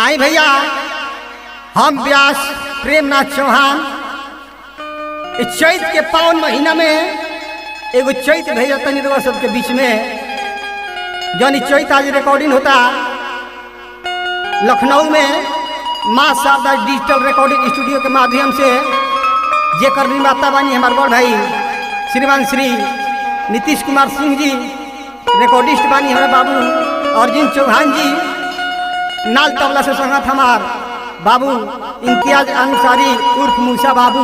आई भैया हम व्यास प्रेमनाथ चौहान इस चैत के पावन महीना में एगो चैत भैया तनी रउआ सबके बीच में जौन चैत आज रिकॉर्डिंग होता लखनऊ में माँ शारदा डिजिटल रिकॉर्डिंग स्टूडियो के माध्यम से जेकर निर्माता बानी हमारे बड़ भाई श्रीमान श्री नीतीश कुमार सिंह जी, रिकॉर्डिस्ट बानी हमारे बाबू अर्जुन चौहान जी, नाल तबला से संगत हमार बाबू इम्तियाज अंसारी उर्फ मूसा बाबू,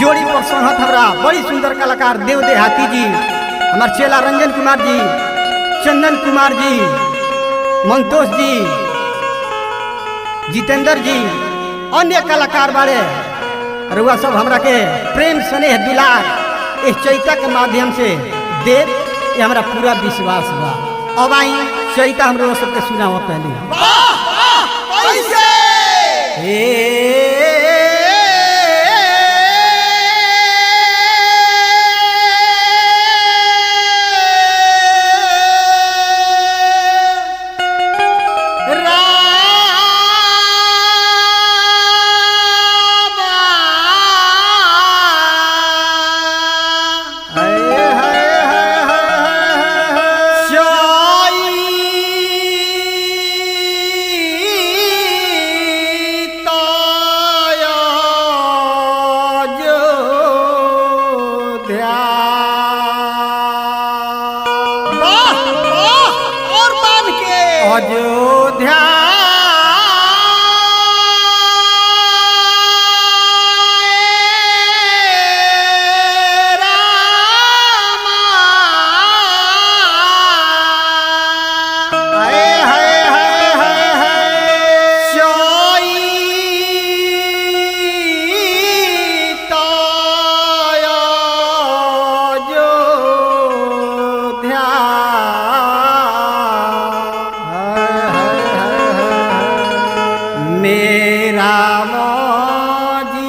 जोड़ी पर संगत हमारा बड़ी सुंदर कलाकार देव देहाती जी, हमारे चेला रंजन कुमार जी, चंदन कुमार जी, मंतोष जी, जितेंद्र जी, अन्य कलाकार बारे रुआ सब हमरा के प्रेम स्नेह दुलार इस चैता के माध्यम से देव ये हमारा पूरा विश्वास बा। अब आई चैता हम लोग सबके सुनाओ पहले अयोध्या मेरा मौजी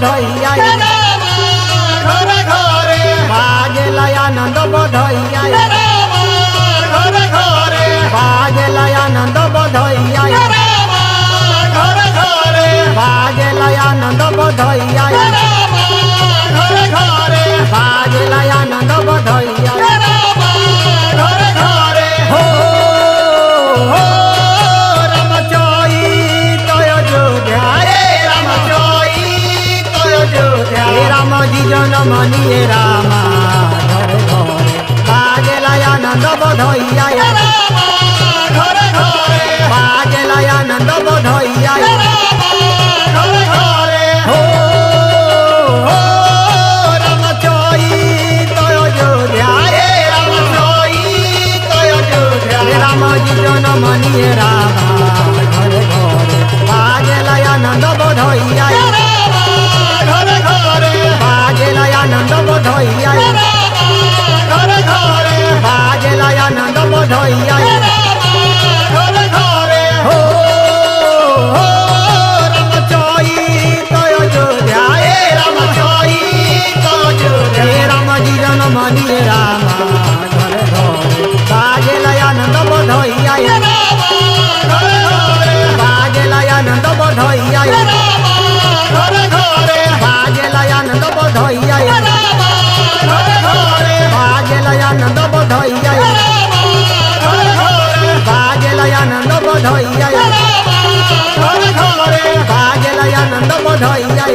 बधैया घरे घरे बाजेला आनंद बधैया घरे घरे बाजेला आनंद बधैया घरे घरे बाजेला आनंद बधैया घरे घरे बाजेला आनंद बधैया घरे घरे हो हो रामचोई तय जोध्या राम जोई तोय जोध्या राम जी जनम निये रामा घरे घरे बाजेला आनंद बधैया घरे घरे बाजेला आनंद बधैया घरे घरे हो हो रामचोई तय जोध्या राम जोई तोय जोध्या राम जी जनम निये रामा घरे घरे बाजेला आनंद बधैया घरे घरे बाजेला आनंद बधैया घरे घरे बाजेला आनंद बधैया घरे घरे हो हो रामचोई तय जोध्या राम जोई तोय जोध्या राम जी जनम निये रामा घरे घरे बाजेला आनंद बधैया घरे घरे बाजेला आनंद बधैया घरे घरे बाजेला आनंद बधैया घरे घरे बाजेला आनंद बधैया घरे घरे बाजेला आनंद बधैया घरे घरे बाजेला आनंद बधैया